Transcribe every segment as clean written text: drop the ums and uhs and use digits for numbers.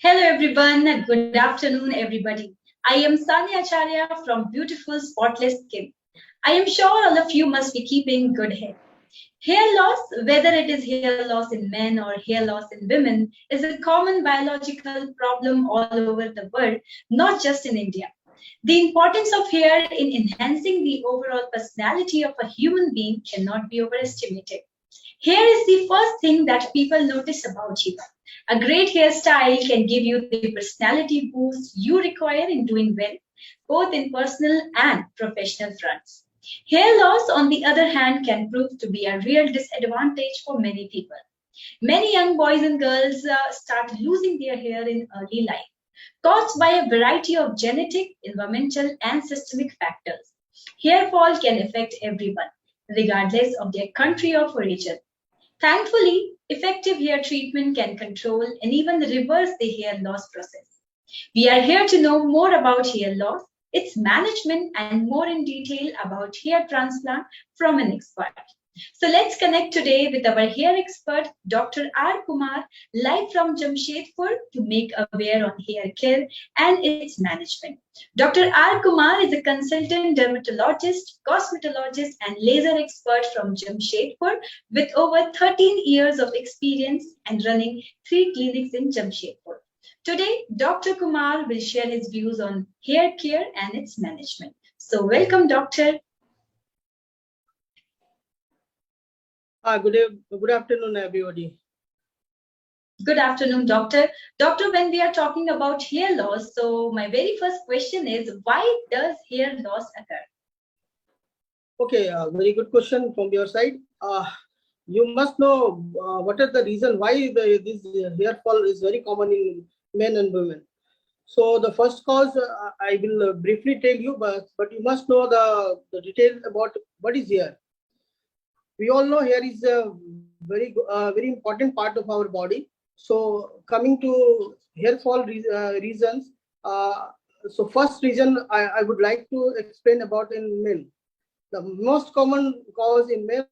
Hello everyone, good afternoon everybody. I am Sanya Acharya from beautiful spotless skin. I am sure all of you must be keeping good hair. Hair loss, whether it is hair loss in men or hair loss in women, is a common biological problem all over the world, not just in India. The importance of hair in enhancing the overall personality of a human being cannot be overestimated. Hair is the first thing that people notice about you. A great hairstyle can give you the personality boost you require in doing well, both in personal and professional fronts. Hair loss, on the other hand, can prove to be a real disadvantage for many people. Many young boys and girls start losing their hair in early life, caused by a variety of genetic, environmental, and systemic factors. Hair fall can affect everyone, regardless of their country of origin. Thankfully, effective hair treatment can control and even reverse the hair loss process. We are here to know more about hair loss, its management, and more in detail about hair transplant from an expert. So let's connect today with our hair expert, Dr. R. Kumar, live from Jamshedpur to make aware on hair care and its management. Dr. R. Kumar is a consultant dermatologist, cosmetologist, and laser expert from Jamshedpur with over 13 years of experience and running 3 clinics in Jamshedpur. Today, Dr. Kumar will share his views on hair care and its management. So, welcome, Doctor. Good afternoon, everybody. Good afternoon, Doctor. Doctor, when we are talking about hair loss, so my very first question is why does hair loss occur? Okay, very good question from your side. You must know what is the reason why this hair fall is very common in men and women. So the first cause I will briefly tell you, but you must know the detail about what is hair. We all know hair is a very important part of our body. So coming to hair fall reasons, so first reason I would like to explain about in men. The most common cause in male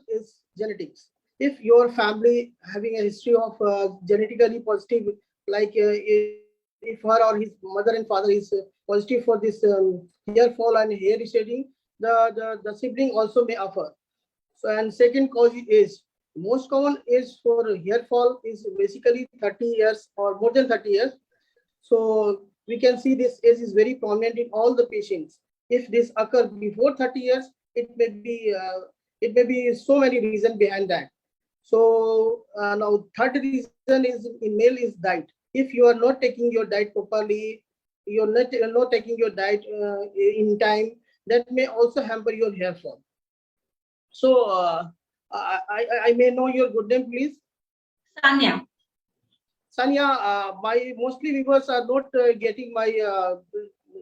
is genetics. If your family having a history of genetically positive, like if her or his mother and father is positive for this hair fall and hair shedding, the sibling also may offer. So, and second cause is most common is for hair fall is basically 30 years or more than 30 years. So we can see this age is very prominent in all the patients. If this occur before 30 years, it may be so many reasons behind that. So now third reason is in male is diet. If you are not taking your diet properly, you're not taking your diet in time, that may also hamper your hair fall. So I may know your good name, please. Sanya. Sanya, my mostly viewers are not getting my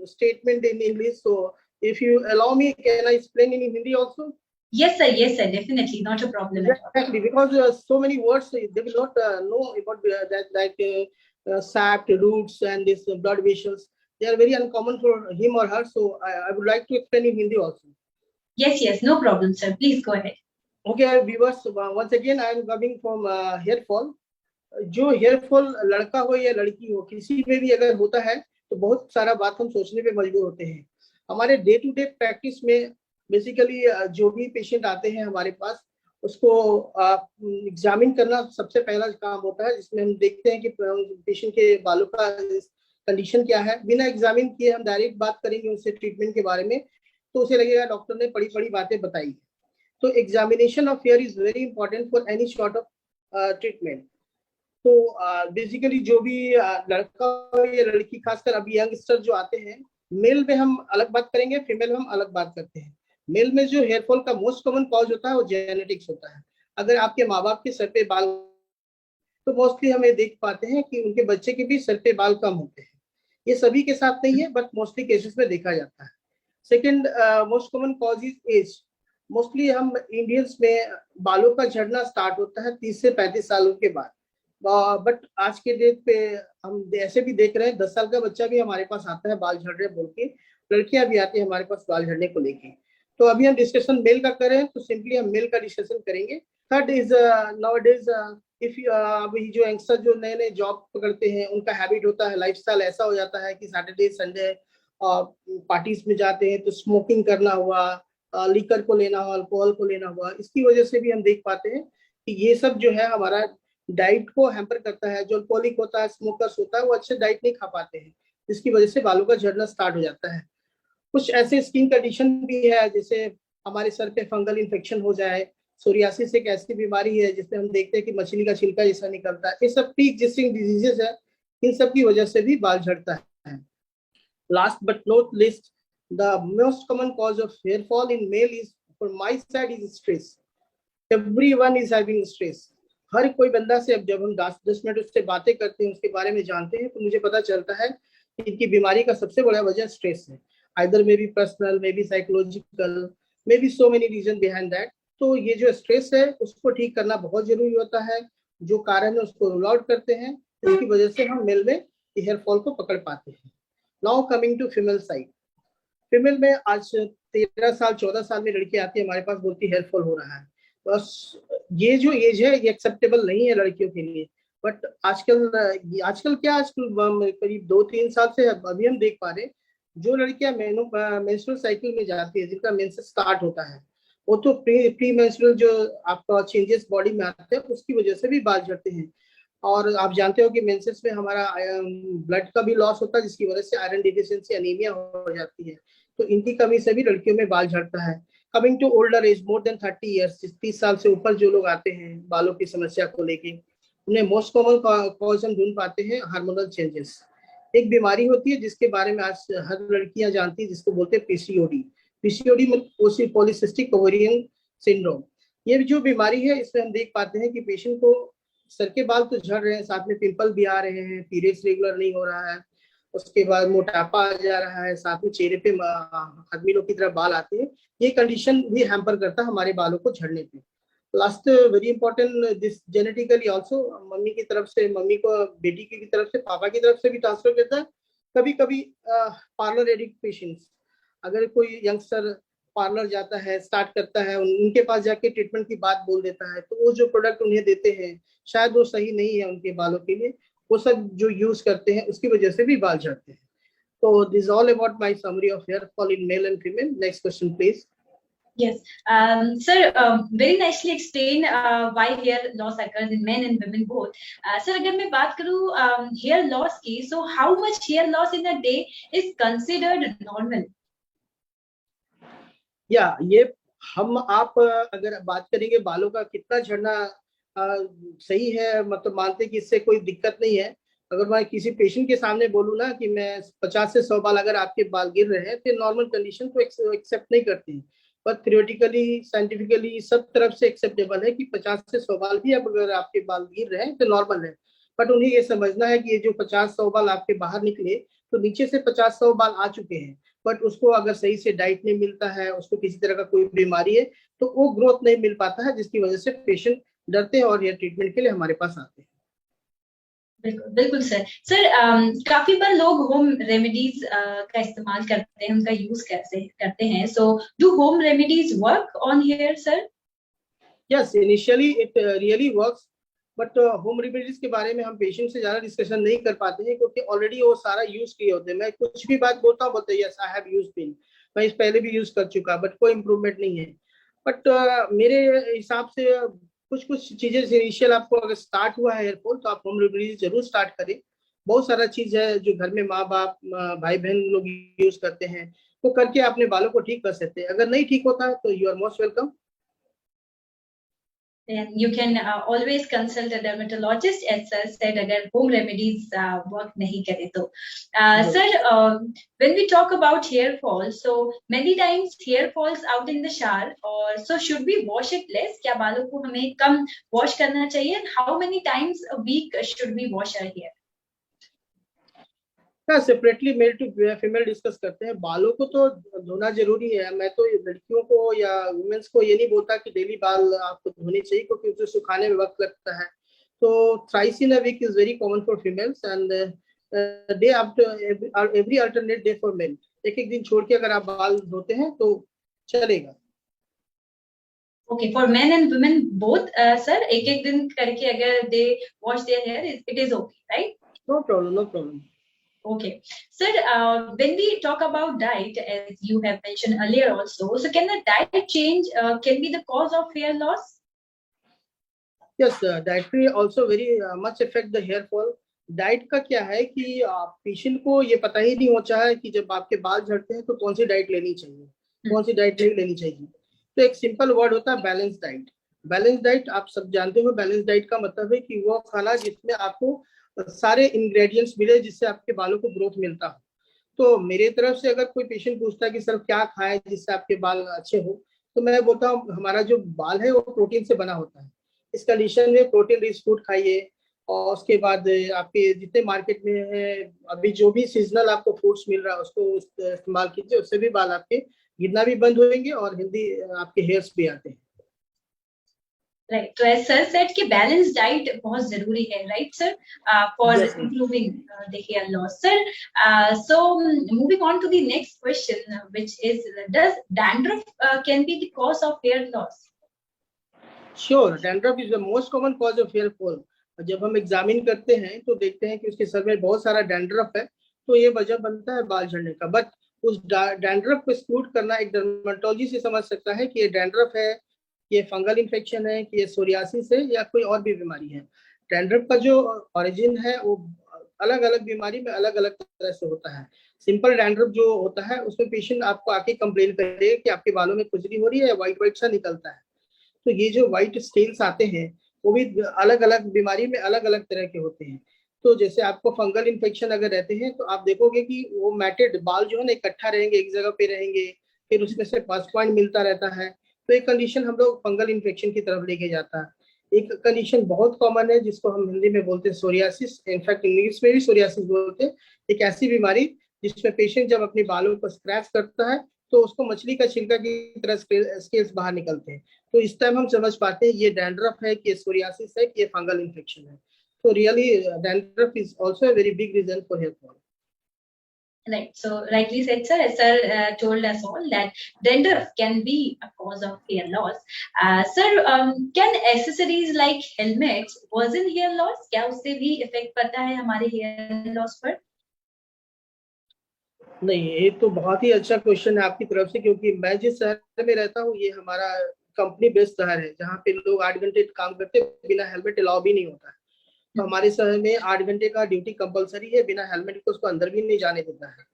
statement in English. So if you allow me, can I explain in Hindi also? Yes, sir, definitely, not a problem at all. Exactly, because so many words they will not know about that, like sap, roots, and this blood vessels. They are very uncommon for him or her. So I would like to explain in Hindi also. Yes, no problem, sir. Please go ahead. Okay, viewers, once again I am coming from hair fall. जो hair fall लड़का हो या लड़की हो किसी में भी अगर होता है तो बहुत सारा बात हम सोचने पे मजबूर होते हैं. हमारे डे टू डे प्रैक्टिस में बेसिकली जो भी पेशेंट आते हैं हमारे पास उसको एग्जामिन करना सबसे पहला काम होता है, जिसमें हम देखते हैं कि पेशेंट के बालों का कंडीशन क्या है. बिना एग्जामिन किए हम डायरेक्ट बात करेंगे उससे ट्रीटमेंट के बारे में तो उसे लगेगा डॉक्टर ने बड़ी बड़ी बातें बताई. तो examination of here is very important for any sort of treatment. तो बेसिकली जो भी लड़का या लड़की, खासकर अभी यंगस्टर जो आते हैं, मेल में हम अलग बात करेंगे, फीमेल में हम अलग बात करते हैं. मेल में जो हेयर फॉल का मोस्ट कॉमन कॉज होता है वो जेनेटिक्स होता है. अगर आपके माँ बाप के सर पे बाल तो मोस्टली हम ये देख पाते हैं कि उनके बच्चे के भी सर पे बाल कम होते हैं. ये सभी के साथ नहीं है बट मोस्टली केसेस में देखा जाता है. Second most common cause is age. Mostly हम इंडियंस में बालों का झड़ना स्टार्ट होता है 30 से 35 सालों के बाद. बट आज के डेट पे हम ऐसे भी देख रहे हैं 10 साल का बच्चा भी हमारे पास आता है बाल झड़ रहे बोल के. लड़कियां भी आती है हमारे पास बाल झड़ने को लेके. तो अभी हम डिस्कशन मेल का करें तो सिंपली हम मेल का डिस्कशन करेंगे. थर्ड इज नाउअडेज इफ अभी जो यंगस्टर जो नए नए जॉब पकड़ते हैं, उनका हैबिट होता है, लाइफस्टाइल ऐसा हो जाता है कि सैटरडे संडे पार्टीज में जाते हैं तो स्मोकिंग करना हुआ, लिकर को लेना हुआ, अल्कोहल को लेना हुआ, इसकी वजह से भी हम देख पाते हैं कि ये सब जो है हमारा डाइट को हैम्पर करता है। जो अल्कोहलिक होता है, स्मोकर्स होता है, वो अच्छे डाइट नहीं खा पाते हैं, जिसकी वजह से बालों का झड़ना स्टार्ट हो जाता है। कुछ ऐसे स्किन कंडीशन भी है, जैसे हमारे सर पे फंगल इन्फेक्शन हो जाए, सोरियासिस एक ऐसी बीमारी है जिसमें हम देखते हैं कि मछली का छिलका जैसा निकलता है। ये सब प्री एग्जिस्टिंग डिजीजेस है, इन सब की वजह से भी बाल झड़ता है। Last but not least, the most common cause of hair fall in male is, for my side, is stress. Everyone is having stress. हर कोई बंदा से अब जब हम 10 मिनट उससे बातें करते हैं, उसके बारे में जानते हैं, तो मुझे पता चलता है कि इनकी बीमारी का सबसे बड़ा वजह स्ट्रेस है। Either may be personal, may be psychological, may be so many reason behind that. तो ये जो स्ट्रेस है उसको ठीक करना बहुत जरूरी होता है। जो कारण है उसको रूल आउट करते हैं, उसकी वजह से हम मेल में हेयर फॉल को पकड़ पाते हैं। Now coming to female side. Female में आज 13 साल 14 साल में लड़की आती है हमारे पास, बोलती हेयर फॉल हो रहा है। बस ये जो एज है ये एक्सेप्टेबल नहीं है लड़कियों के लिए। बट आजकल आजकल क्या, आजकल करीब 2-3 साल से अभी हम देख पा रहे हैं, जो लड़कियां मेंस्ट्रुअल साइकिल में जाती है, जिनका मेंसेस स्टार्ट होता है, वो तो प्री मेंस्ट्रुअल जो आपका चेंजेस बॉडी में आते हैं उसकी वजह से भी बाल झड़ते हैं। और आप जानते हो कि मेंसेस में हमारा ब्लड का भी लॉस होता है, जिसकी वजह से आयरन डिफिशियंसी, अनीमिया हो जाती है। तो इनकी कमी से भी लड़कियों में बाल झड़ता है। Coming to older age, more than 30 years, 30 साल से ऊपर जो लोग आते हैं बालों की समस्या को लेके, उन्हें मोस्ट कॉमन कॉज हम ढूंढ पाते हैं हार्मोनल चेंजेस। एक बीमारी होती है जिसके बारे में आज हर लड़कियां जानती है, जिसको बोलते हैं पीसीओडी। पीसीओडी मतलब पॉलीसिस्टिक ओवेरियन सिंड्रोम। ये जो बीमारी है, इसमें हम देख पाते हैं कि पेशेंट को सर के बाल तो झड़ रहे हैं, साथ में पिंपल भी आ रहे हैं, पीरियड्स रेगुलर नहीं हो रहा है, उसके बाद मोटापा आ जा रहा है, साथ में चेहरे पे आदमी लोग की तरफ बाल आते हैं। ये कंडीशन भी हैम्पर करता है हमारे बालों को झड़ने पे। Last very important, this genetically also, mummy की तरफ से, मम्मी को बेटी की तरफ से, पापा की तरफ से भी ट्रांसफर करता है। कभी कभी पार्लर एडिक्ट पेशेंट्स, अगर कोई यंगस्टर पार्लर जाता है, स्टार्ट करता है, उनके पास जाके ट्रीटमेंट की बात बोल देता है, तो वो जो प्रोडक्ट उन्हें देते हैं शायद वो सही नहीं है उनके बालों के लिए, वो सब जो यूज करते हैं उसकी वजह से भी बाल झड़ते हैं। तो this all about my summary of hair fall in male and female. Next question please. Yes, sir, very nicely explain why hair loss occurs in men and women both. Sir, अगर मैं बात करूँ hair loss की, so how much hair loss in a day is considered normal? या ये हम आप अगर बात करेंगे बालों का कितना झड़ना सही है, मतलब मानते कि इससे कोई दिक्कत नहीं है। अगर मैं किसी पेशेंट के सामने बोलूँ ना कि मैं 50 से 100 बाल अगर आपके बाल गिर रहे हैं, तो नॉर्मल कंडीशन को एक्सेप्ट नहीं करते हैं। पर थ्योरेटिकली, साइंटिफिकली सब तरफ से एक्सेप्टेबल है कि 50 से 100 बाल भी अब अगर आपके बाल गिर रहे हैं तो नॉर्मल है। बट उन्हें ये समझना है कि ये जो 50-100 बाल आपके बाहर निकले, तो नीचे से 50-100 बाल आ चुके हैं। बट उसको अगर सही से डाइट नहीं मिलता है, उसको किसी तरह का कोई बीमारी है, तो वो ग्रोथ नहीं मिल पाता है, जिसकी वजह से पेशेंट डरते हैं और हेयर ट्रीटमेंट के लिए हमारे पास आते हैं। बिल्कुल बिल्कुल सर। सर काफी बार लोग होम रेमेडीज का इस्तेमाल करते हैं, उनका यूज कैसे करते हैं, so do home remedies work on hair sir? Yes, initially it really works, but home remedies के बारे में हम पेशेंट से ज्यादा डिस्कशन नहीं कर पाते हैं, क्योंकि ऑलरेडी वो सारा यूज किए होते हैं। मैं कुछ भी बात बोलता हूँ, बोलते हैं yes I have used pin, मैं इस पहले भी यूज कर चुका, बट कोई इम्प्रूवमेंट नहीं है। बट मेरे हिसाब से कुछ कुछ चीजें इनिशियल, आपको अगर स्टार्ट हुआ है हेयर फॉल, तो आप होम रेमेडीज जरूर स्टार्ट करें। बहुत सारा चीज है जो घर में माँ बाप, भाई बहन लोग यूज करते हैं, वो करके अपने बालों को ठीक कर सकते हैं। अगर नहीं ठीक होता तो you are most welcome. And you can always consult a dermatologist, as sir said, अगर home remedies work नहीं करे तो। Sir, when we talk about hair fall, so many times hair falls out in the shower, or so should we wash it less? क्या बालों को हमें कम wash करना चाहिए? And how many times a week should we wash our hair? Separately male to female discuss करते हैं। बालों को तो धोना जरूरी है। मैं तो लड़कियों को या वुमेन्स को ये नहीं बोलता कि डेली बाल आपको धोने चाहिए, क्योंकि उसे सुखाने में वक्त लगता है। तो thrice in a week is very common for females, and day after every alternate day for male. एक एक दिन छोड़ के अगर आप बाल धोते हैं तो चलेगा। Okay, for men and women both, sir, एक दिन करके अगर they wash their hair, it is okay, right? No problem, no problem. Okay, sir. When we talk about diet, as you have mentioned earlier also, so can the diet change can be the cause of hair loss? Yes, dietary also very much affect the hair fall. Diet का क्या है कि patient को ये पता ही नहीं होता है कि जब आपके बाल झड़ते हैं तो कौन सी डाइट लेनी चाहिए, कौन सी डाइट नहीं लेनी चाहिए। तो एक सिंपल वर्ड होता है बैलेंस डाइट। बैलेंस डाइट आप सब जानते हो, बैलेंस डाइट का मतलब है कि वो खाना जिसमें आपको सारे इंग्रेडिएंट्स मिले जिससे आपके बालों को ग्रोथ मिलता हो। तो मेरे तरफ से अगर कोई पेशेंट पूछता है कि सर क्या खाएं जिससे आपके बाल अच्छे हो, तो मैं बोलता हूँ हमारा जो बाल है वो प्रोटीन से बना होता है। इस कंडीशन में प्रोटीन रिच फूड खाइए, और उसके बाद आपके जितने मार्केट में है अभी जो भी सीजनल आपको फ्रूट्स मिल रहा है उसको इस्तेमाल कीजिए, उससे भी बाल आपके गिरना भी बंद होंगे और हेल्दी आपके हेयर्स भी आते हैं। राइट, तो एज सर सेड कि बैलेंस डाइट बहुत जरूरी है, right sir, for Yes, sir. Improving the hair loss. Sir, so moving on to the next question which is, does dandruff can be the cause of hair loss? Sure, dandruff is the most common cause of hair fall. जब हम examine करते हैं तो देखते हैं कि उसके sir में बहुत सारा डैंड्रफ है, तो ये वजह बनता है बाल झड़ने का। बट उस डैंड्रफ को एक्सक्लूड करना एक डर्मेटोलॉजी से समझ सकता है कि ये डैंड्रफ है, ये फंगल इन्फेक्शन है, कि ये सोरियासिस है, या कोई और भी बीमारी है। डैंड्रफ का जो ओरिजिन है वो अलग अलग बीमारी में अलग अलग तरह से होता है। सिंपल डैंड्रफ जो होता है उसमें पेशेंट आपको आके कंप्लेन करेगा कि आपके बालों में खुजली हो रही है या व्हाइट व्हाइट सा निकलता है। तो ये जो व्हाइट स्टेल्स आते हैं वो भी अलग अलग बीमारी में अलग अलग तरह के होते हैं। तो जैसे आपको फंगल इन्फेक्शन अगर रहते हैं तो आप देखोगे कि वो मैटेड बाल जो है ना इकट्ठा रहेंगे, एक जगह पे रहेंगे, फिर उसमें से पस पॉइंट मिलता रहता है। तो एक कंडीशन हम लोग फंगल इन्फेक्शन की तरफ लेके जाता है। एक कंडीशन बहुत कॉमन है जिसको हम हिंदी में बोलते हैं सोरियासिस, इनफैक्ट इंग्लिश में भी सोरियासिस बोलते हैं। एक ऐसी बीमारी जिसमें पेशेंट जब अपने बालों को स्क्रैच करता है तो उसको मछली का छिलका की तरह स्केल्स बाहर निकलते हैं। तो इस टाइम हम समझ पाते हैं ये डैंड्रफ है कि ये सोरियासिस है कि ये फंगल इन्फेक्शन है। तो really dandruff is also a very big reason for hair fall. Right. So rightly said, sir. As sir told us all that dandruff can be a cause of hair loss. Sir, can accessories like helmets worsen hair loss? क्या उससे भी effect पड़ता है हमारे hair loss पर? नहीं, ये तो बहुत ही अच्छा क्वेश्चन है आपकी तरफ से, क्योंकि मैं जिस शहर में रहता हूँ ये हमारा कंपनी बेस्ड शहर है जहाँ पे लोग 8 घंटे काम करते हैं, बिना हेलमेट अलाउ भी नहीं होता है। तो हमारे शहर में 8 घंटे का ड्यूटी कंपलसरी है, बिना हेलमेट के उसको अंदर भी नहीं जाने देता है।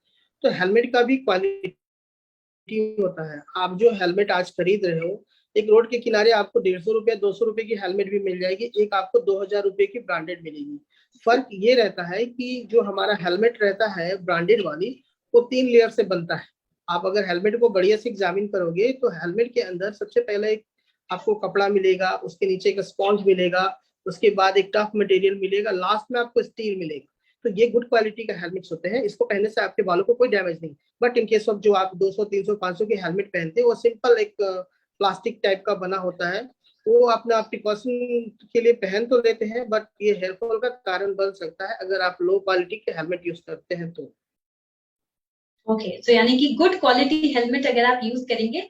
तो हेलमेट का भी क्वालिटी होता है। आप जो हेलमेट आज खरीद रहे हो, एक रोड के किनारे आपको 150 रुपया 200 रुपए की हेलमेट भी मिल जाएगी, एक आपको 2000 रुपए की ब्रांडेड मिलेगी। फर्क ये रहता है कि जो हमारा हेलमेट रहता है ब्रांडेड वाली, वो 3 लेयर से बनता है। आप अगर हेलमेट को बढ़िया से एग्जामिन करोगे तो हेलमेट के अंदर सबसे पहले एक आपको कपड़ा मिलेगा, उसके नीचे एक स्पॉन्ज मिलेगा, उसके बाद एक टफ मटेरियल मिलेगा, लास्ट में आपको स्टील मिलेगा। तो ये गुड क्वालिटी का हेलमेट्स होते हैं, इसको पहनने से आपके बालों को कोई डैमेज नहीं। बट इन केस ऑफ जो आप 200 300 500 के हेलमेट पहनते हैं वो सिंपल एक प्लास्टिक टाइप का बना होता है, वो अपना प्रिकॉशन के लिए पहन तो लेते हैं, बट ये हेयरफॉल का कारण बन सकता है अगर आप लो क्वालिटी के हेलमेट यूज करते हैं तो। ओके, सो यानी कि गुड क्वालिटी हेलमेट अगर आप यूज करेंगे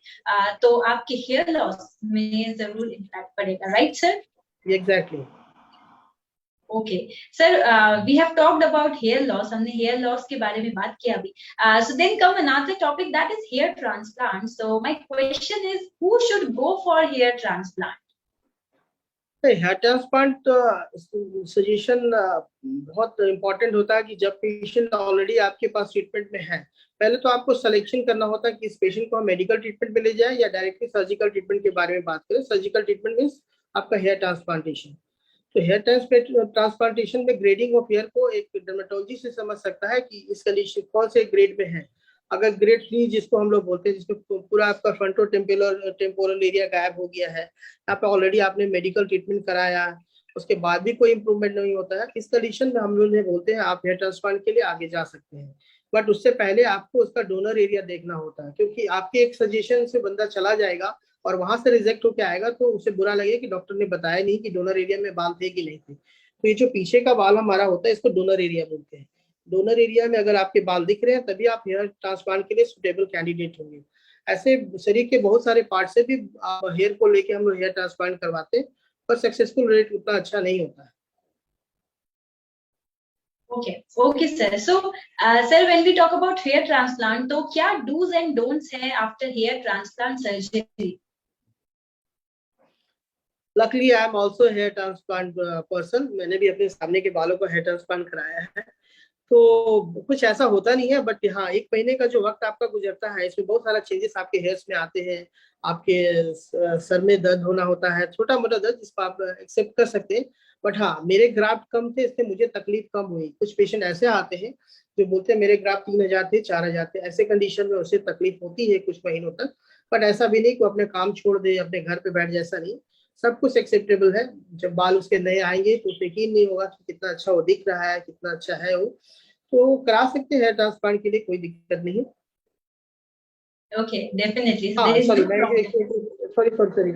तो आपके हेयर लॉस में जरूर इम्पैक्ट पड़ेगा, right sir? Exactly. Okay sir, we have talked about hair loss, हमने हेयर लॉस के बारे में बात किया अभी। So then come another topic that is hair transplant. So my question is, who should go for hair transplant? Hair transplant suggestion बहुत important होता है कि जब पेशेंट ऑलरेडी आपके पास ट्रीटमेंट में है, पहले तो आपको सिलेक्शन करना होता है कि इस पेशेंट को हम मेडिकल ट्रीटमेंट में ले जाएं या डायरेक्टली सर्जिकल ट्रीटमेंट के बारे में बात करें। सर्जिकल ट्रीटमेंट मीन्स आपका हेयर ट्रांसप्लांटेशन। तो हेयर ट्रांसप्लांटेशन में ग्रेडिंग ऑफ हेयर को एक डर्मेटोलॉजी से समझ सकता है कि इस कंडीशन कौन से ग्रेड में है। अगर ग्रेड 3 जिसको हम लोग बोलते हैं, जिसमें पूरा आपका फ्रंटो टेम्पोरल एरिया गायब हो गया है, यहाँ पे ऑलरेडी आपने मेडिकल ट्रीटमेंट कराया, उसके बाद भी कोई इंप्रूवमेंट नहीं होता है, इस कंडीशन में हम लोग बोलते हैं आप हेयर ट्रांसप्लांट के लिए आगे जा सकते हैं। बट उससे पहले आपको उसका डोनर एरिया देखना होता है, क्योंकि आपके एक सजेशन से बंदा चला जाएगा और वहां से रिजेक्ट होकर आएगा तो उसे बुरा लगेगा कि डॉक्टर ने बताया नहीं कि डोनर एरिया में बाल थे कि नहीं थे। तो ये जो पीछे का बाल हमारा होता है इसको डोनर एरिया बोलते हैं। डोनर एरिया में अगर आपके बाल दिख रहे हैं तभी आप हेयर ट्रांसप्लांट के लिए सुटेबल कैंडिडेट होंगे। ऐसे शरीर के बहुत सारे पार्ट से भी हेयर को लेके हम लोग हेयर ट्रांसप्लांट करवाते हैं, पर सक्सेसफुल रेट उतना अच्छा नहीं होता है। Okay, sir. So, sir, when we talk about hair transplant, तो क्या do's and don'ts है after hair transplant surgery? Luckily I am also hair transplant person, मैंने भी अपने सामने के बालों को हेयर ट्रांसप्लांट कराया है। तो कुछ ऐसा होता नहीं है, बट हाँ 1 महीने का जो वक्त आपका गुजरता है इसमें बहुत सारा चेंजेस आपके हेयर्स में आते हैं। आपके सर में दर्द होना होता है, छोटा मोटा दर्द जिसको आप एक्सेप्ट कर सकते हैं। बट हाँ मेरे ग्राफ्ट कम थे इसलिए मुझे तकलीफ कम हुई। कुछ पेशेंट ऐसे आते हैं जो बोलते हैं मेरे ग्राफ्ट 3,000 थे 4,000 थे, ऐसे कंडीशन में उसे तकलीफ होती है कुछ महीनों तक। बट ऐसा भी नहीं कि अपने काम छोड़ दे अपने घर पे बैठ, जैसा नहीं, सब कुछ एक्सेप्टेबल है। जब बाल उसके नए आएंगे तो यकीन नहीं होगा कि कितना अच्छा वो दिख रहा है, कितना अच्छा है वो। तो करा सकते हैं हेयर ट्रांसप्लांट के लिए, कोई दिक्कत नहीं है। Okay, definitely. So there हाँ is सॉरी, no मैं problem. Sorry sorry sorry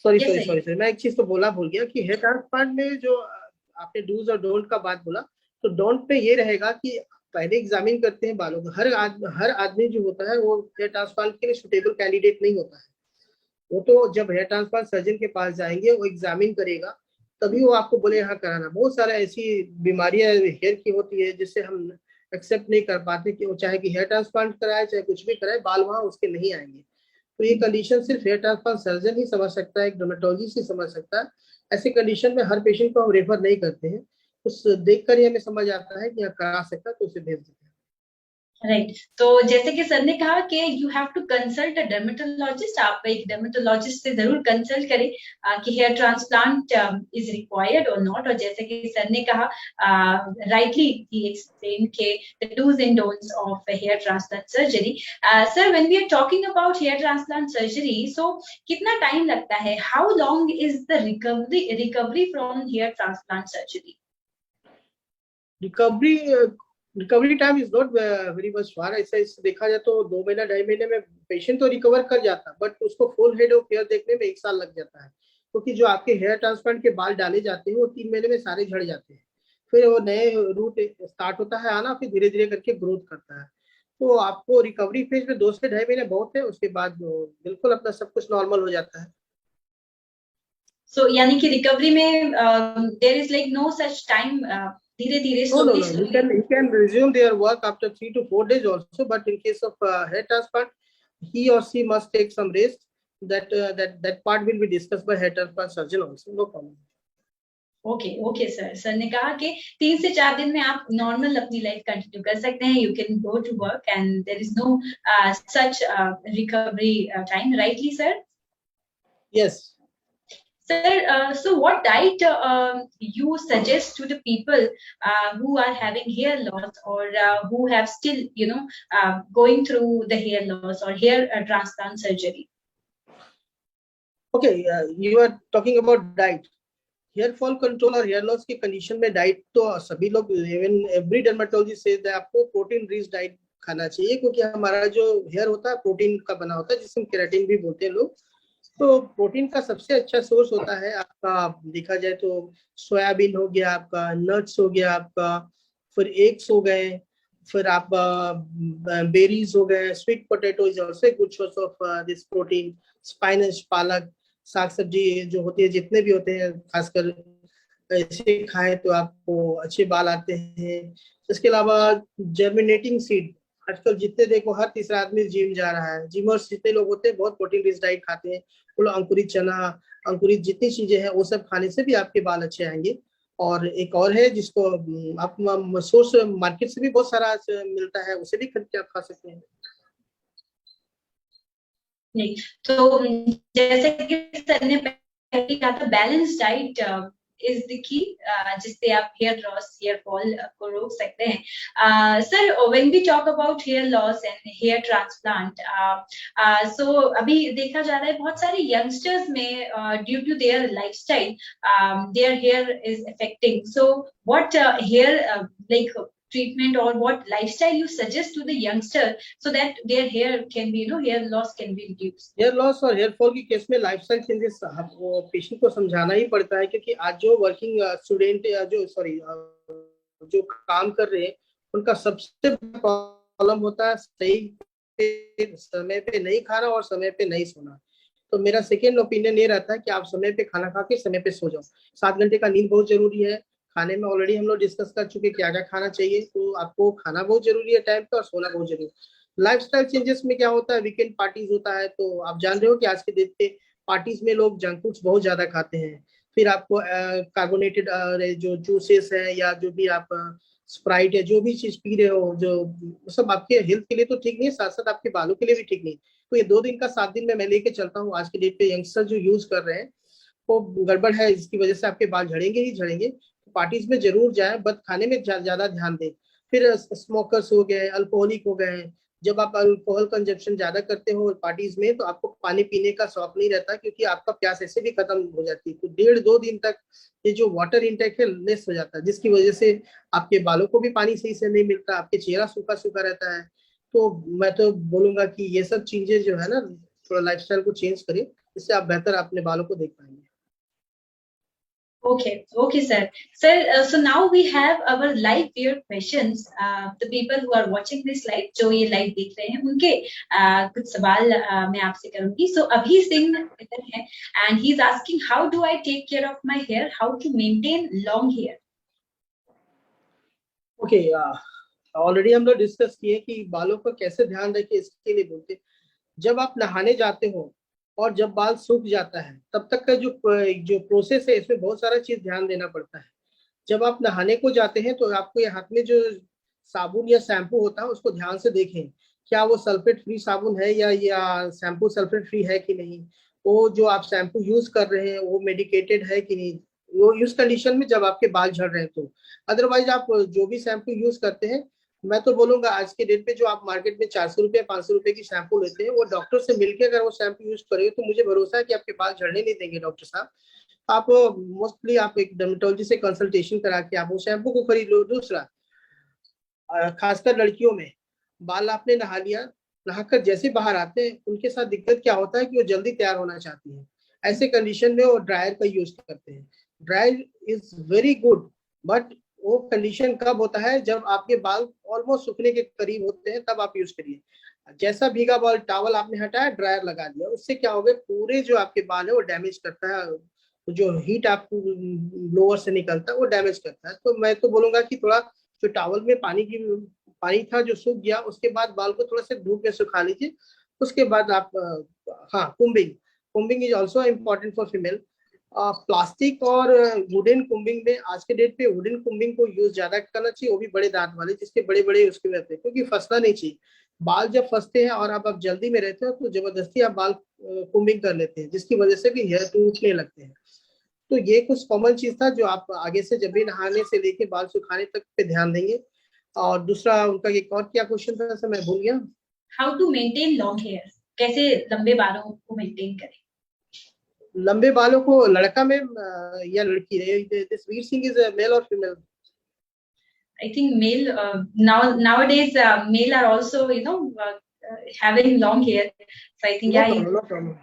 sorry Yes, sorry sir. Sorry sorry मैं एक चीज तो बोला भूल गया कि हेयर ट्रांसप्लांट में जो आपने डूज और डोंट का बात बोला, तो डोंट पे ये रहेगा कि पहले एग्जामिन करते हैं बालों को। हर आदमी जो होता है वो हेयर ट्रांसप्लांट के लिए सुटेबल कैंडिडेट नहीं होता है। वो तो जब हेयर ट्रांसप्लांट सर्जन के पास जाएंगे वो एग्जामिन करेगा, तभी वो आपको बोले यहाँ कराना। बहुत सारा ऐसी बीमारियां हेयर की होती है जिससे हम एक्सेप्ट नहीं कर पाते कि वो चाहे कि हेयर ट्रांसप्लांट कराए चाहे कुछ भी कराए, बाल वहां उसके नहीं आएंगे। तो ये कंडीशन सिर्फ हेयर ट्रांसप्लांट सर्जन ही समझ सकता है, एक डर्मेटोलॉजिस्ट ही समझ सकता है। ऐसे कंडीशन में हर पेशेंट को हम रेफर नहीं करते हैं, उस देखकर ही हमें समझ आता है कि यहाँ करा सकता है तो उसे भेज देते हैं। राइट। तो जैसे कि सर ने कहा कि you have to consult a dermatologist, आप एक डर्मेटोलॉजिस्ट से जरूर कंसल्ट करें कि हेयर ट्रांसप्लांट इज रिक्वायर्ड और नॉट। और जैसे कि सर ने कहा राइटली ही एक्सप्लेन के the dos and don'ts of hair transplant surgery. Sir when we are talking about hair transplant surgery, so कितना टाइम लगता है? How long is the recovery from hair transplant surgery? Recovery recovery time is not very much फार। ऐसा देखा जाए तो 2 महीना 2.5 महीने में पेशेंट तो रिकवर कर जाता है, बट उसको फुल हेड ऑफ हेयर देखने में 1 साल लग जाता है। क्योंकि जो आपके हेयर ट्रांसप्लांट के बाल डाले जाते हैं वो 3 महीने में सारे झड़ जाते हैं। फिर वो नए रूट स्टार्ट होता है आना, फिर धीरे धीरे करके ग्रोथ करता है। तो आपको रिकवरी फेज में 2 से 2.5 महीने बहुत है, उसके बाद बिल्कुल अपना सब कुछ नॉर्मल हो जाता है। सो यानी कि रिकवरी में there is like no such time, धीरे धीरे No, no, slowly no. Slowly. He can resume their work after 3 to 4 days also. But in case of hair transplant, he or she must take some rest. That part will be discussed by hair transplant surgeon also. No problem. Okay okay sir, sir ने कहा कि 3 से 4 दिन में आप normal अपनी life continue कर सकते हैं, you can go to work and there is no such recovery time, rightly sir? Yes. Sir, so what diet you suggest to the people who are having hair loss or who have still, going through the hair loss or hair transplant surgery? Okay. You are talking about diet. Hair fall control और hair loss की condition में diet तो सभी लोग, even every dermatologist से आपको protein rich diet खाना चाहिए। क्योंकि हमारा जो हेयर होता है प्रोटीन का बना होता है, जिसे हम केराटिन भी बोलते हैं लोग। तो प्रोटीन का सबसे अच्छा सोर्स होता है आपका, देखा जाए तो सोयाबीन हो गया आपका, नट्स हो गया आपका, फिर एग्स हो गए, फिर आप बेरीज हो गए, sweet potato is also a good source of this protein, स्पाइनच, पालक, साग सब्जी जो होती है जितने भी होते हैं, खासकर ऐसे खाएं तो आपको अच्छे बाल आते हैं। इसके अलावा जर्मिनेटिंग सीड, आजकल जितने देखो हर तीसरा आदमी जिम जा रहा है, जिमर्स जितने लोग होते हैं बहुत प्रोटीन रिच डाइट खाते हैं। वो लोग अंकुरित चना, अंकुरित जितनी चीजें हैं वो सब खाने से भी आपके बाल अच्छे आएंगे। और एक और है जिसको आप सोर्स मार्केट से भी बहुत सारा मिलता है, उसे भी खरीद के आप खा सकते हैं। नहीं, तो जैसे कि सर ने पहले कहा था balance diet is the key, जिससे आप हेयर लॉस हेयर फॉल को रोक सकते हैं। Sir when we talk about hair loss and hair transplant, so अभी देखा जा रहा है बहुत सारे यंगस्टर्स में due to their lifestyle their hair is affecting, so what hair like treatment or what lifestyle you suggest to the youngster so that their hair can be, hair loss can be reduced? Hair loss और hair fall की case में lifestyle changes वो patient को समझाना ही पड़ता है। क्योंकि आज जो वर्किंग स्टूडेंट या जो काम कर रहे हैं उनका सबसे बड़ा प्रॉब्लम होता है सही समय पे नहीं खाना और समय पे नहीं सोना। तो मेरा सेकेंड ओपिनियन ये रहता है कि आप समय पे खाना खा के समय पे सो जाओ। 7 घंटे का नींद बहुत जरूरी है। खाने में ऑलरेडी हम लोग डिस्कस कर चुके क्या क्या खाना चाहिए, तो आपको खाना बहुत जरूरी है टाइम पे और सोना बहुत जरूरी है। लाइफस्टाइल चेंजेस में क्या होता है, वीकेंड पार्टीज होता है, तो आप जान रहे हो कि आज के डेट पे पार्टीज में लोग जंक फूड्स बहुत ज्यादा खाते हैं। फिर आपको कार्बोनेटेड जो जूसेस है या जो भी आप स्प्राइट है, जो भी चीज पी रहे हो, जो सब आपके हेल्थ के लिए तो ठीक नहीं है, साथ साथ आपके बालों के लिए भी ठीक नहीं। तो ये 2 दिन का 7 दिन में मैं लेके चलता हूँ। आज के डेट पे यंगस्टर जो यूज कर रहे हैं वो गड़बड़ है, इसकी वजह से आपके बाल झड़ेंगे ही झड़ेंगे। तो पार्टीज में जरूर जाए, बट खाने में ज्यादा ध्यान दें। फिर स्मोकर्स हो गए, अल्कोहलिक हो गए, जब आप अल्कोहल कंजप्शन ज्यादा करते हो पार्टीज में तो आपको पानी पीने का शौक नहीं रहता, क्योंकि आपका प्यास ऐसे भी खत्म हो जाती है। तो 1.5-2 दिन तक ये जो वाटर इंटेक है लेस हो जाता है, जिसकी वजह से आपके बालों को भी पानी सही से नहीं मिलता, आपके चेहरा सूखा सूखा रहता है। तो मैं तो बोलूंगा कि ये सब चीजें जो है ना, थोड़ा लाइफस्टाइल को चेंज करें, इससे आप बेहतर अपने बालों को देख पाएंगे। Okay, okay, sir. Sir, so now we have our live viewer questions. The people who are watching this live, जो ये live देख रहे हैं, उनके कुछ सवाल मैं आपसे करूंगी. So अभी सिंह इधर है, and he's asking, how do I take care of my hair? How to maintain long hair? Okay, already हम लोग डिस्कस किए कि बालों का कैसे ध्यान रखें, इसके लिए बोलते हैं। जब आप नहाने जाते हो और जब बाल सूख जाता है, तब तक का जो प्रोसेस है, इसमें बहुत सारा चीज ध्यान देना पड़ता है। जब आप नहाने को जाते हैं तो आपको ये हाथ में जो साबुन या शैम्पू होता है उसको ध्यान से देखें, क्या वो सल्फेट फ्री साबुन है या शैम्पू सल्फेट फ्री है कि नहीं। वो जो आप शैम्पू यूज कर रहे हैं वो मेडिकेटेड है कि नहीं, वो यूज कंडीशन में जब आपके बाल झड़ रहे हैं तो। अदरवाइज आप जो भी शैम्पू यूज करते हैं, मैं तो बोलूंगा आज के डेट पे जो आप मार्केट में 400 रुपए 500 रुपए की शैम्पू लेते हैं, वो डॉक्टर से मिलकर अगर वो शैम्पू यूज करेंगे तो मुझे भरोसा है कि आपके बाल झड़ने नहीं देंगे डॉक्टर साहब। आप मोस्टली आप एक डर्मेटोलॉजी से कंसल्टेशन करा के आप वो शैम्पू को खरीद लो। दूसरा, खासकर लड़कियों में, बाल आपने नहा लिया, नहाकर जैसे बाहर आते हैं उनके साथ दिक्कत क्या होता है कि वो जल्दी तैयार होना चाहती है। ऐसे कंडीशन में वो ड्रायर का यूज करते हैं। Dryer is very good, but वो कंडीशन कब होता है, जब आपके बाल ऑलमोस्ट सूखने के करीब होते हैं, तब आप यूज करिए। जैसा भीगा बाल टावल आपने हटाया, ड्रायर लगा दिया, उससे क्या होगा, पूरे जो आपके बाल है वो डैमेज करता है। जो हीट आपको ब्लोअर से निकलता है वो डैमेज करता है। तो मैं तो बोलूंगा कि थोड़ा जो टावल में पानी था जो सूख गया, उसके बाद बाल को थोड़ा सा धूप में सुखा लीजिए। उसके बाद आप हाँ, combing, combing is also important for female. Plastic और वुडन कुम्बिंग में, आज के डेट पे वुडन कुम्बिंग को यूज ज्यादा करना चाहिए, वो भी बड़े दांत वाले, जिसके बड़े बड़े उसके रहते हैं, क्योंकि फंसना नहीं चाहिए। बाल जब फंसते हैं और आप जल्दी में रहते हो तो जबरदस्ती आप बाल कुम्बिंग कर लेते हैं, जिसकी वजह से भी हेयर टूटने लगते हैं। तो ये कुछ कॉमन चीज था जो आप आगे से जब भी नहाने से लेके बाल सुखाने तक पे ध्यान देंगे। और दूसरा उनका एक और क्या क्वेश्चन था सर, मैं भूल गया। How to maintain long hair? कैसे लंबे बालों को मेंटेन करें? लंबे बालों को लड़का में या लड़की, this Veer Singh is male और female? I think male nowadays male are also having long hair. So I think no yeah. Problem, no problem.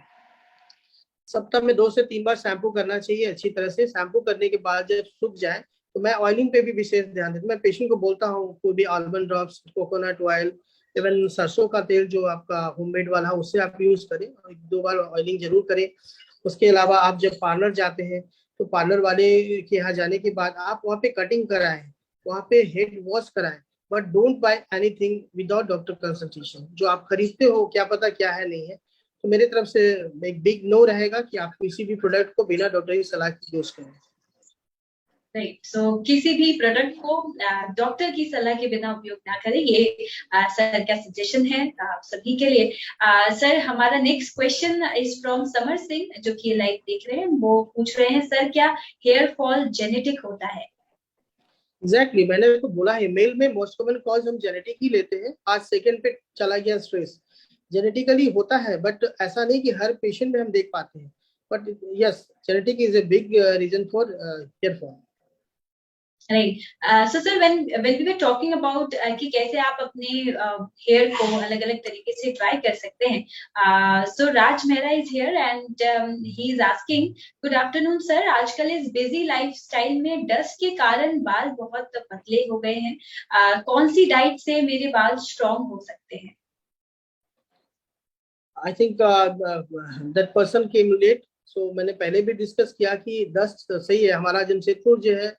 सप्ताह में 2 से 3 बार शैम्पू करना चाहिए अच्छी तरह से। शैम्पू करने के बाद जब सूख जाए तो मैं ऑयलिंग पे भी विशेष ध्यान देता हूँ। मैं पेशेंट को बोलता हूँ कोई भी almond drops, coconut oil, even सरसों का तेल जो आपका होममेड वाला है उससे आप यूज करें, 1-2 बार ऑयलिंग जरूर करें। उसके अलावा आप जब पार्लर जाते हैं तो पार्लर वाले के यहाँ जाने के बाद आप वहाँ पे कटिंग कराएं, वहाँ पे हेड वॉश कराएं, but don't buy anything without doctor consultation. जो आप खरीदते हो क्या पता क्या है नहीं है। तो मेरे तरफ से एक बिग नो रहेगा कि आप किसी भी प्रोडक्ट को बिना डॉक्टर की सलाह के यूज करें। राइट, सो किसी भी प्रोडक्ट को डॉक्टर की सलाह के बिना उपयोग ना करें, ये सर का सजेशन है आप सभी के लिए। सर, हमारा next question is from Samar Singh, जो कि लाइव देख रहे हैं। वो पूछ रहे हैं, सर क्या हेयर फॉल जेनेटिक होता है? एग्जैक्टली, मैंने तो बोला है, मेल में मोस्ट कॉमन कॉज हम जेनेटिक ही लेते हैं। आज सेकंड पे चला गया स्ट्रेस, जेनेटिकली होता है, बट ऐसा नहीं कि हर पेशेंट में हम देख पाते हैं। But yes, genetic is a big reason for hair fall. Right, so sir when we were talking about कि कैसे आप अपने हेयर को अलग अलग तरीके से ट्राई कर सकते हैं, so Raj Mehra is here and he is asking, good afternoon sir, आजकल इस बिजी लाइफस्टाइल में डस्ट के कारण बाल बहुत पतले हो गए हैं, कौन सी डाइट से मेरे बाल स्ट्रॉन्ग हो सकते हैं? I think that person came late, so मैंने पहले भी डिस्कस किया कि डस्ट सही है। हमारा जमशेदपुर जो है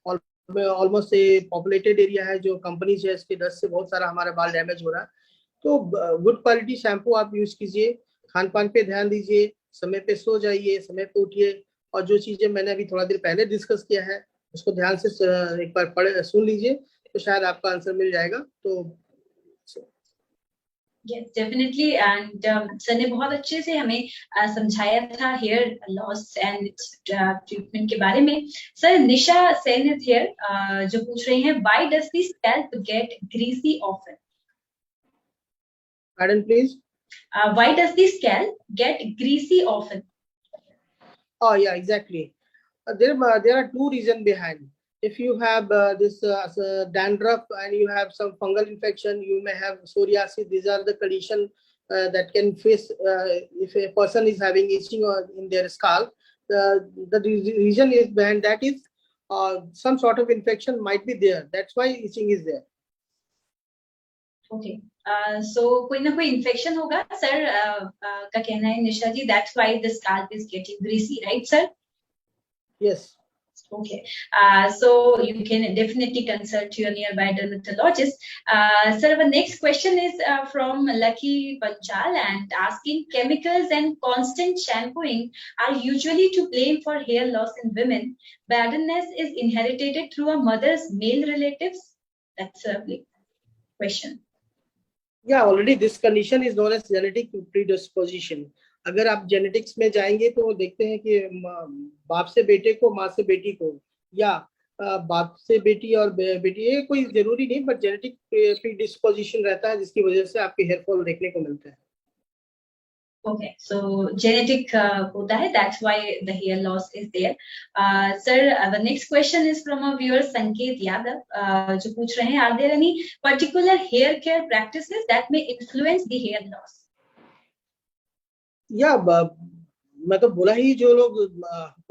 ऑलमोस्ट ए पॉपुलेटेड एरिया है, जो कंपनीज है इसके डस्ट से बहुत सारा हमारा बाल डैमेज हो रहा है। तो गुड क्वालिटी शैम्पू आप यूज कीजिए, खान पान पे ध्यान दीजिए, समय पे सो जाइए, समय पे उठिए, और जो चीजें मैंने अभी थोड़ा देर पहले डिस्कस किया है उसको ध्यान से एक बार पढ़ सुन लीजिए, तो शायद आपका आंसर मिल जाएगा। तो Yes, definitely. And सर ने बहुत अच्छे से हमें समझाया था हेयर लॉस एंड ट्रीटमेंट के बारे में। Sir Nisha Sen is here जो पूछ रही हैं, why does the scalp get greasy often? Pardon, please. Why does the scalp get greasy often? Oh, yeah, exactly. There are two reasons behind. If you have this dandruff and you have some fungal infection, you may have psoriasis. These are the condition that can face if a person is having itching in their scalp. The reason is behind that is some sort of infection might be there. That's why itching is there. Okay. So कोई ना कोई infection होगा sir का कहना है निशा जी, that's why the scalp is getting greasy, right sir? Yes. Okay, so you can definitely consult your nearby dermatologist. Sir, our next question is from Lucky Panchal and asking, chemicals and constant shampooing are usually to blame for hair loss in women. Baldness is inherited through a mother's male relatives? That's a big question. Yeah, already this condition is known as genetic predisposition. अगर आप genetics में जाएंगे तो देखते हैं कि बाप से बेटे को, माँ से बेटी को, या बाप से बेटी और बेटी, ये कोई जरूरी नहीं, बट जेनेटिक प्रीडिस्पोजिशन रहता है जिसकी वजह से आपके हेयर फॉल देखने को मिलता है। Okay, so genetic होता है, that's why the hair loss is there. Sir, the next question is from a viewer Sanket Yadav जो पूछ रहे हैं, are there any particular hair care practices that may influence the hair loss? या मैं तो बोला ही, जो लोग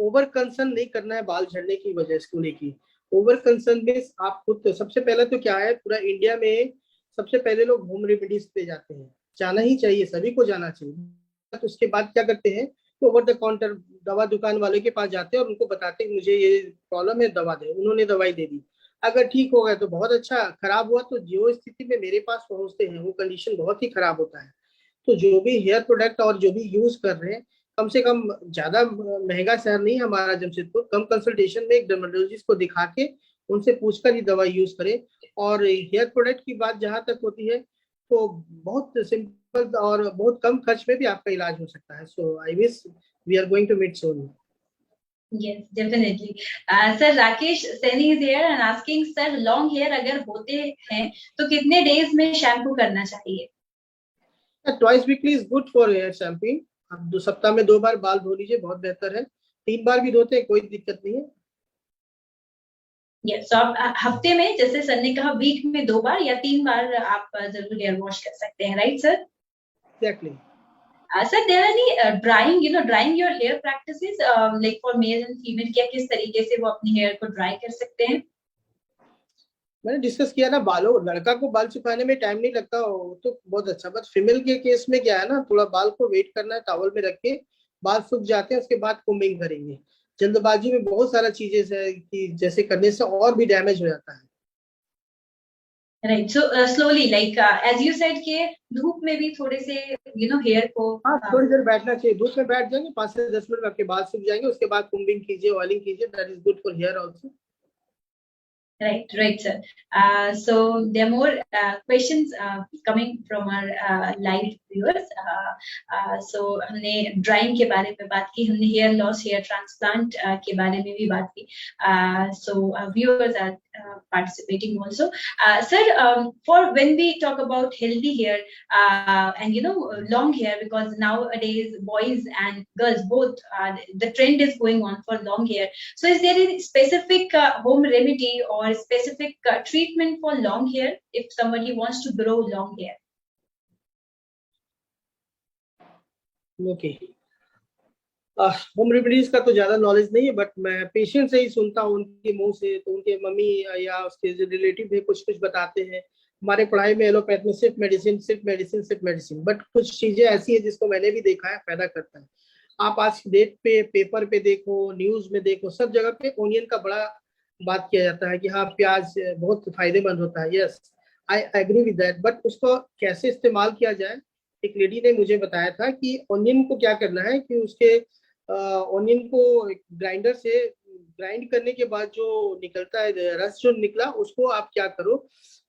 ओवर कंसर्न नहीं करना है बाल झड़ने की वजह से होने की। ओवर कंसर्न में आप खुद, सबसे पहले तो क्या है, पूरा इंडिया में सबसे पहले लोग होम रेमेडीज पे जाते हैं, जाना ही चाहिए, सभी को जाना चाहिए। तो उसके बाद क्या करते हैं, तो ओवर द काउंटर दवा दुकान वाले के पास जाते हैं और उनको बताते हैं मुझे ये प्रॉब्लम है, दवा दे। उन्होंने दवाई दे दी, अगर ठीक हो गया तो बहुत अच्छा, खराब हुआ तो जो स्थिति में मेरे पास पहुंचते हैं वो कंडीशन बहुत ही खराब होता है। तो जो भी हेयर प्रोडक्ट और जो भी यूज कर रहे हैं, कम से कम, ज्यादा महंगा शहर नहीं हमारा जमशेदपुर, कम कंसल्टेशन में एक डर्मेटोलॉजिस्ट को दिखा के उनसे पूछकर ही दवा यूज करें। और हेयर प्रोडक्ट की बात जहां तक होती है तो बहुत सिंपल और बहुत कम खर्च में भी आपका इलाज हो सकता है। So I wish we are going to meet soon. Yes, definitely. Sir, Rakesh Saini is here and asking, sir, long hair अगर होते हैं तो कितने days में shampoo करना चाहिए? Twice weekly is good for hair shampooing. आप 2 सप्ताह में 2 बार बाल धो लीजिए, बहुत बेहतर है। 3 बार भी धोते हैं कोई दिक्कत नहीं है। Yes, so आप हफ्ते में, जैसे सर ने कहा, वीक में 2 बार या 3 बार आप जरूर हेयर वॉश कर सकते हैं, right sir? Exactly. Sir, there are any drying, drying your hair practices, like for male and female, क्या किस तरीके से वो अपनी हेयर को ड्राई कर सकते हैं? मैंने डिस्कस किया ना, बालों, लड़का को बाल सुखाने में टाइम नहीं लगता हो तो बहुत अच्छा, बट फीमेल के केस में क्या है ना, थोड़ा बाल को वेट करना है, टॉवल में रख के बाल सूख जाते हैं, उसके बाद कोमिंग करेंगे। जल्दबाजी में बहुत सारा चीजें है कि जैसे करने से और भी डैमेज हो जाता है। Right. So slowly, like as you said कि धूप में भी थोड़े से हेयर को हाँ, थोड़ी देर बैठना चाहिए, धूप में बैठ जाएंगे 5 से 10 मिनट में आपके बाल सूख जाएंगे, उसके बाद कोम्बिंग कीजिए, ऑयलिंग कीजिए, that is good for hair also. Right, sir. So there are more questions coming from our live viewers. So हमने drying के बारे में बात की, हमने hair loss, hair transplant के बारे में भी बात की. So viewers are participating also. Sir, for when we talk about healthy hair and long hair, because nowadays boys and girls both, the trend is going on for long hair. So is there any specific home remedy or specific treatment for long hair if somebody wants to grow long hair? Okay. Home remedies का तो ज्यादा knowledge नहीं है, but मैं patient से ही सुनता हूँ उनके मुंह से, तो उनके मम्मी या उसके जो रिलेटिव है कुछ कुछ बताते हैं। हमारे पढ़ाई में एलोपैथ में सिर्फ मेडिसिन सिर्फ मेडिसिन सिर्फ मेडिसिन, बट कुछ चीजें ऐसी है जिसको मैंने भी देखा है फायदा करता है। आप आज की डेट पे पेपर पे देखो, न्यूज में देखो, सब जगह पे ओनियन का बड़ा बात किया जाता है कि हाँ प्याज बहुत फायदेमंद होता है। Yes, I agree with that, but उसको कैसे इस्तेमाल किया जाए, एक लेडी ने मुझे बताया था कि ऑनियन को क्या करना है कि उसके ऑनियन को ग्राइंडर से ग्राइंड करने के बाद जो निकलता है रस, जो निकला उसको आप क्या करो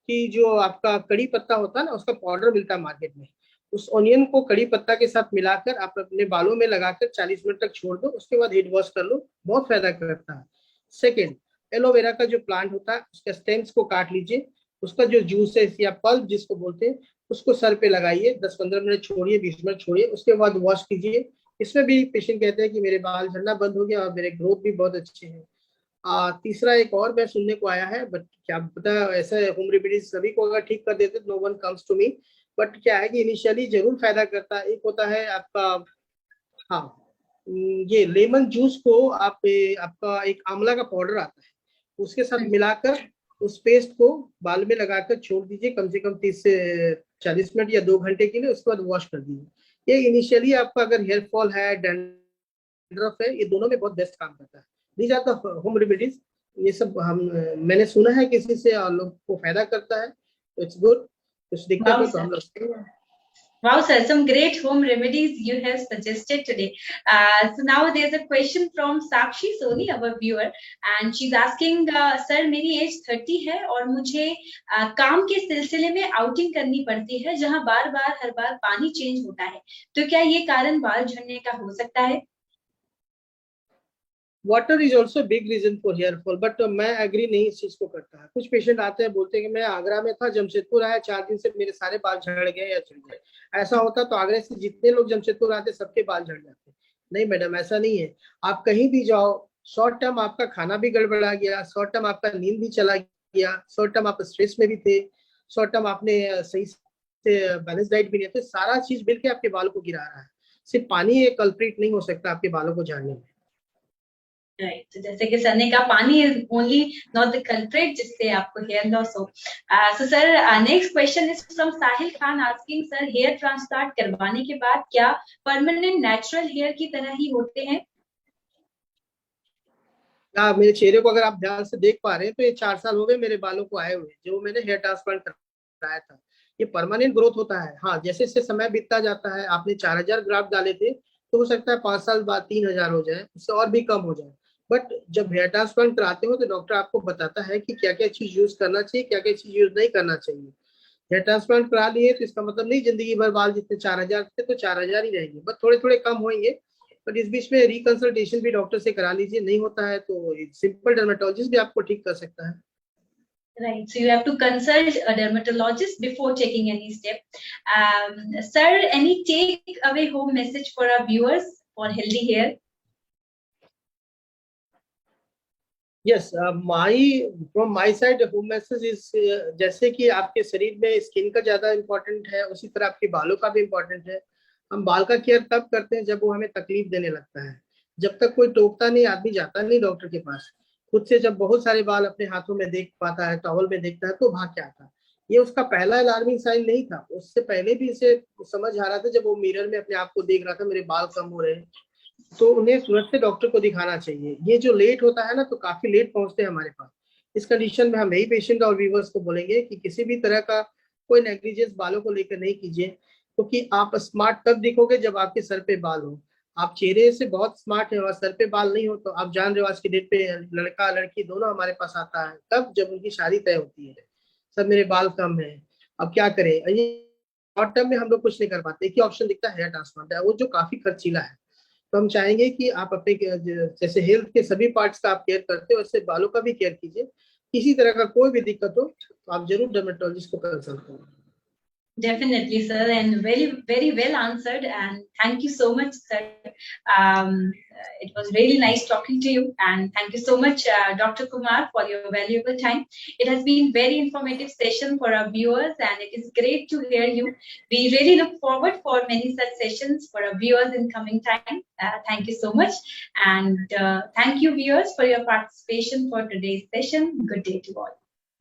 कि जो आपका कड़ी पत्ता होता है ना, उसका पाउडर मिलता है मार्केट में, उस ऑनियन को कड़ी पत्ता के साथ मिलाकर आप अपने बालों में लगाकर 40 मिनट तक छोड़ दो, उसके बाद हेड वॉश कर लो, बहुत फायदा करता है। सेकेंड, एलोवेरा का जो प्लांट होता है उसके स्टेम्स को काट लीजिए, उसका जो जूस है या पल्प जिसको बोलते हैं उसको सर पे लगाइए, 10-15 मिनट छोड़िए, 20 मिनट छोड़िए, उसके बाद वॉश कीजिए। इसमें भी पेशेंट कहते हैं कि मेरे बाल झड़ना बंद हो गया और मेरे ग्रोथ भी बहुत अच्छे हैं। तीसरा एक और मैं सुनने को आया है, बट क्या पता ऐसा होम रेमेडीज सभी को अगर ठीक कर देते, no one comes to me, but क्या है कि इनिशियली जरूर फायदा करता है। एक होता है आपका, हाँ, ये लेमन जूस को आपका एक आंवला का पाउडर आता है, उसके साथ मिलाकर उस पेस्ट को बाल में लगाकर छोड़ दीजिए कम से कम 30 से 40 मिनट या 2 घंटे के लिए, उसके बाद वॉश कर दीजिए। ये इनिशियली आपका अगर हेयर फॉल है, डैंड्रफ है, ये दोनों में बहुत बेस्ट काम करता है। These are the home remedies. ये सब हम मैंने सुना है किसी से और लोग को फायदा करता है, इट्स गुड। कुछ दिक्कत Wow, हो तो sir. हम लोग Wow, sir, some great home remedies you have suggested today. So now there's a question from Sakshi Soni, our viewer, and she's asking, sir, मेरी एज 30 है और मुझे काम के सिलसिले में आउटिंग करनी पड़ती है जहां बार बार हर बार पानी चेंज होता है, तो क्या ये कारण बाल झड़ने का हो सकता है? Water is also big reason for hair fall, but मैं एग्री नहीं इस चीज को करता है। कुछ पेशेंट आते हैं बोलते हैं कि मैं आगरा में था, जमशेदपुर आया, 4 दिन से मेरे सारे बाल झड़ गए या झड़ गए। ऐसा होता तो आगरा से जितने लोग जमशेदपुर आते सबके बाल झड़ जाते। नहीं मैडम, ऐसा नहीं है। आप कहीं भी जाओ, शॉर्ट टर्म आपका खाना भी गड़बड़ा गया, शॉर्ट टर्म आपका नींद भी चला गया, शॉर्ट टर्म आप स्ट्रेस में भी थे, शॉर्ट टर्म आपने सही से बैलेंस डाइट भी नहीं, तो सारा चीज मिलकर आपके बालों को गिरा रहा है। सिर्फ पानी एक कल्प्रिट नहीं हो सकता आपके बालों को झाड़ने में। राइट, तो जैसे कि सर ने कहा, pani is only not the culprit जिससे आपको हेयर लॉस हो। So sir, next question is from Sahil Khan asking, sir hair transplant करवाने के बाद क्या परमानेंट नेचुरल हेयर की तरह ही होते हैं? मेरे चेहरे को अगर आप ध्यान से देख पा रहे हैं तो ये 4 साल हो गए मेरे बालों को आए हुए, जो मैंने हेयर ट्रांसप्लांट कराया था। ये परमानेंट ग्रोथ होता है। हाँ, जैसे जैसे समय बीतता जाता है, आपने 4000 ग्राफ डाले थे तो हो सकता है 5 साल बाद 3000 हो जाए, उससे और भी कम हो जाए। बट जब हेयर ट्रांसप्लांट कराते हो तो डॉक्टर आपको बताता है कि क्या क्या चीज यूज करना चाहिए, क्या क्या चीज यूज नहीं करना चाहिए। हेयर ट्रांसप्लांट करा लिए तो इसका मतलब नहीं जिंदगी भर बाल जितने 4000 थे तो 4000 ही रहेंगे, बस थोड़े थोड़े कम होंगे। बट इस बीच में रिकंसल्टेशन भी डॉक्टर से करा लीजिए, नहीं होता है तो सिंपल डर्मेटोलॉजिस्ट भी आपको ठीक कर सकता है। Right, so you have to consult a dermatologist before taking any step. Sir, any take away home message for our viewers for healthy hair? Yes, my from my side home message is, जैसे कि आपके शरीर में skin का ज्यादा important है, उसी तरह आपके बालों का भी इम्पोर्टेंट है। हम बाल का केयर तब करते हैं जब वो हमें तकलीफ देने लगता है। जब तक कोई टोकता नहीं, आदमी जाता नहीं डॉक्टर के पास। खुद से जब बहुत सारे बाल अपने हाथों में देख पाता है, टॉवल में देखता है, तो भाग के आता है। ये उसका पहला अलार्मिंग साइन नहीं था, उससे पहले भी इसे समझ आ रहा था। जब वो मिरर में अपने आप को देख रहा था मेरे बाल कम हो रहे हैं, तो उन्हें तुरंत से डॉक्टर को दिखाना चाहिए। ये जो लेट होता है ना, तो काफी लेट पहुंचते हैं हमारे पास। इस कंडीशन में हम यही पेशेंट और व्यूवर्स को बोलेंगे कि किसी भी तरह का कोई नेग्लिजेंस बालों को लेकर नहीं कीजिए, क्योंकि तो आप स्मार्ट तब दिखोगे जब आपके सर पे बाल हो। आप चेहरे से बहुत स्मार्ट है और सर पे बाल नहीं हो, तो आप जान रहे हो आज की डेट पे लड़का लड़की दोनों हमारे पास आता है तब जब उनकी शादी तय होती है। सर मेरे बाल कम है, अब क्या करें। ये शॉर्ट टर्म में हम लोग कुछ नहीं कर पाते। एक ही ऑप्शन दिखता है हेयर ट्रांसप्लांट, वो जो काफी खर्चीला है। तो हम चाहेंगे कि आप अपने जैसे हेल्थ के सभी पार्ट्स का आप केयर करते हो, वैसे बालों का भी केयर कीजिए। किसी तरह का कोई भी दिक्कत हो तो आप जरूर डर्मेटोलॉजिस्ट को कंसल्ट करें। Definitely, sir, and very well answered. And thank you so much, sir. It was really nice talking to you, and thank you so much, Dr. Kumar, for your valuable time. It has been very informative session for our viewers, and it is great to hear you. We really look forward for many such sessions for our viewers in coming time. Thank you so much, and thank you, viewers, for your participation for today's session. Good day to all.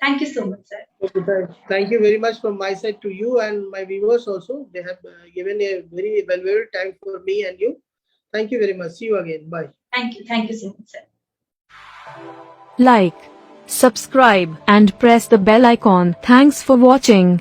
Thank you so much, sir. Okay, thank you very much from my side to you and my viewers also. They have given a very valuable time for me and you. Thank you very much. See you again. Bye. Thank you so much, sir. Like, subscribe, and press the bell icon. Thanks for watching.